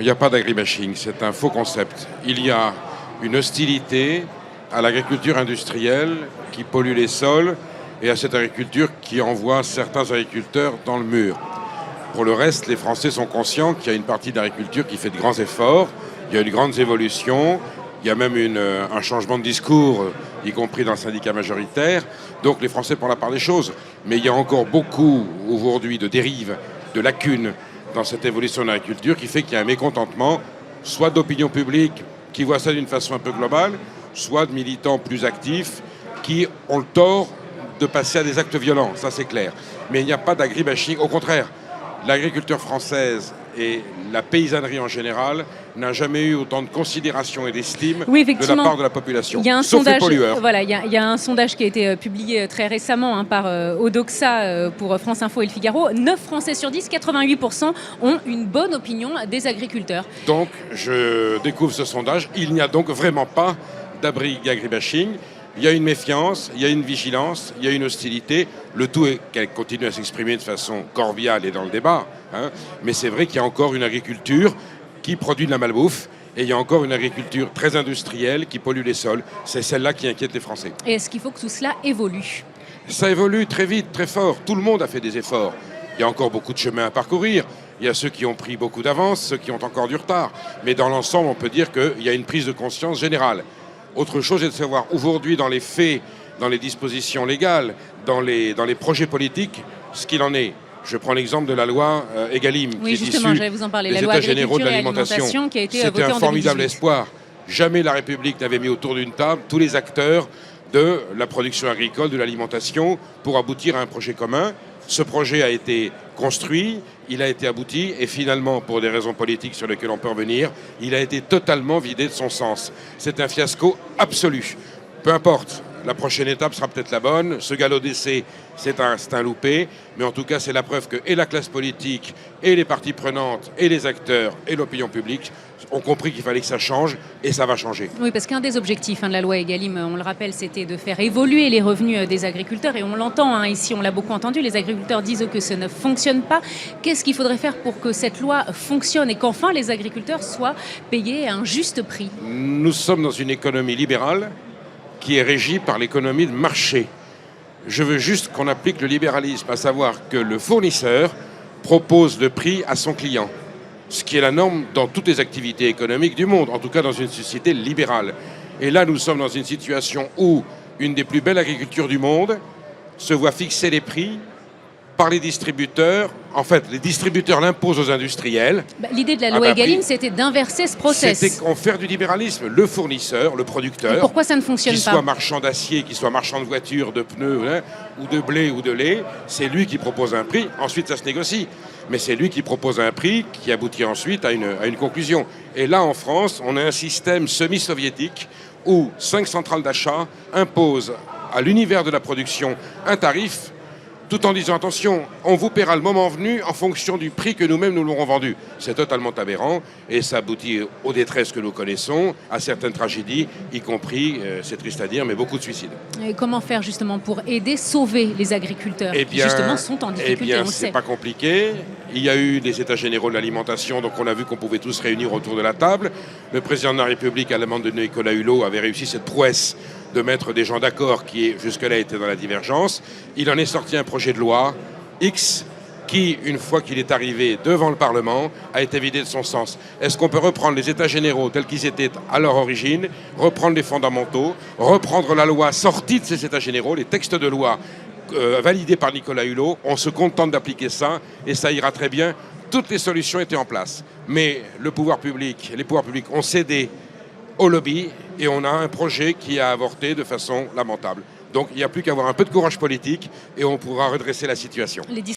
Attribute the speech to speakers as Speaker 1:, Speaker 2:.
Speaker 1: Il n'y a pas d'agribashing, c'est un faux concept. Il y a une hostilité à l'agriculture industrielle qui pollue les sols et à cette agriculture qui envoie certains agriculteurs dans le mur. Pour le reste, les Français sont conscients qu'il y a une partie de l'agriculture qui fait de grands efforts, il y a une grande évolution, il y a même un changement de discours, y compris dans le syndicat majoritaire. Donc les Français prennent la part des choses. Mais il y a encore beaucoup aujourd'hui de dérives, de lacunes dans cette évolution de l'agriculture qui fait qu'il y a un mécontentement, soit d'opinion publique qui voit ça d'une façon un peu globale, soit de militants plus actifs qui ont le tort de passer à des actes violents, ça c'est clair. Mais il n'y a pas d'agribashing, au contraire. L'agriculture française et la paysannerie en général n'a jamais eu autant de considération et d'estime de la part de la population,
Speaker 2: il y a un
Speaker 1: sauf
Speaker 2: sondage,
Speaker 1: les pollueurs.
Speaker 2: Voilà, il y a un sondage qui a été publié très récemment par Odoxa pour France Info et Le Figaro. 9 Français sur 10, 88%, ont une bonne opinion des agriculteurs. Donc,
Speaker 1: je découvre ce sondage. Il n'y a donc vraiment pas d'agribashing. Il y a une méfiance, il y a une vigilance, il y a une hostilité. Le tout est qu'elle continue à s'exprimer de façon cordiale et dans le débat. Mais c'est vrai qu'il y a encore une agriculture qui produit de la malbouffe et il y a encore une agriculture très industrielle qui pollue les sols. C'est celle-là qui inquiète les Français.
Speaker 2: Et est-ce qu'il faut que tout cela évolue?
Speaker 1: Ça évolue très vite, très fort. Tout le monde a fait des efforts. Il y a encore beaucoup de chemin à parcourir. Il y a ceux qui ont pris beaucoup d'avance, ceux qui ont encore du retard. Mais dans l'ensemble, on peut dire qu'il y a une prise de conscience générale. Autre chose est de savoir aujourd'hui dans les faits, dans les dispositions légales, dans les projets politiques, ce qu'il en est. Je prends l'exemple de la loi Egalim,
Speaker 2: oui,
Speaker 1: qui est
Speaker 2: justement,
Speaker 1: issue
Speaker 2: vous en parler.
Speaker 1: des
Speaker 2: La loi
Speaker 1: États généraux de
Speaker 2: l'alimentation
Speaker 1: l'alimentation.
Speaker 2: Qui a été votée en 2018.
Speaker 1: C'était un formidable espoir. Jamais la République n'avait mis autour d'une table tous les acteurs de la production agricole, de l'alimentation, pour aboutir à un projet commun. Ce projet a été construit, il a été abouti, et finalement, pour des raisons politiques sur lesquelles on peut revenir, il a été totalement vidé de son sens. C'est un fiasco absolu. Peu importe, la prochaine étape sera peut-être la bonne. Ce galop d'essai, c'est un loupé. Mais en tout cas, c'est la preuve que et la classe politique, et les parties prenantes, et les acteurs, et l'opinion publique ont compris qu'il fallait que ça change, et ça va changer.
Speaker 2: Oui, parce qu'un des objectifs de la loi Egalim, on le rappelle, c'était de faire évoluer les revenus des agriculteurs. Et on l'entend, ici, on l'a beaucoup entendu, les agriculteurs disent que ça ne fonctionne pas. Qu'est-ce qu'il faudrait faire pour que cette loi fonctionne et qu'enfin les agriculteurs soient payés à un juste prix?
Speaker 1: Nous sommes dans une économie libérale qui est régie par l'économie de marché. Je veux juste qu'on applique le libéralisme, à savoir que le fournisseur propose le prix à son client, ce qui est la norme dans toutes les activités économiques du monde, en tout cas dans une société libérale. Et là, nous sommes dans une situation où une des plus belles agricultures du monde se voit fixer les prix par les distributeurs. En fait, les distributeurs l'imposent aux industriels.
Speaker 2: L'idée de la loi Egalim, c'était d'inverser ce process.
Speaker 1: C'était qu'on fait du libéralisme. Le fournisseur, le producteur...
Speaker 2: Et pourquoi ça ne fonctionne pas?
Speaker 1: Qu'il soit marchand d'acier, qu'il soit marchand de voitures, de pneus, ou de blé ou de lait, c'est lui qui propose un prix. Ensuite, ça se négocie. Mais c'est lui qui propose un prix qui aboutit ensuite à une conclusion. Et là, en France, on a un système semi-soviétique où 5 centrales d'achat imposent à l'univers de la production un tarif, tout en disant, attention, on vous paiera le moment venu en fonction du prix que nous-mêmes nous l'aurons vendu. C'est totalement aberrant et ça aboutit aux détresses que nous connaissons, à certaines tragédies, y compris, c'est triste à dire, mais beaucoup de suicides.
Speaker 2: Et comment faire justement pour aider, sauver les agriculteurs qui justement sont en difficulté, on le sait?
Speaker 1: C'est pas compliqué. Il y a eu des états généraux de l'alimentation, donc on a vu qu'on pouvait tous se réunir autour de la table. Le président de la République, à la demande de Nicolas Hulot, avait réussi cette prouesse de mettre des gens d'accord qui jusque-là étaient dans la divergence. Il en est sorti un projet de loi X qui, une fois qu'il est arrivé devant le Parlement, a été vidé de son sens. Est-ce qu'on peut reprendre les états généraux tels qu'ils étaient à leur origine, reprendre les fondamentaux, reprendre la loi sortie de ces états généraux, les textes de loi validés par Nicolas Hulot? On se contente d'appliquer ça et ça ira très bien. Toutes les solutions étaient en place. Mais les pouvoirs publics ont cédé au lobby et on a un projet qui a avorté de façon lamentable. Donc il n'y a plus qu'à avoir un peu de courage politique et on pourra redresser la situation.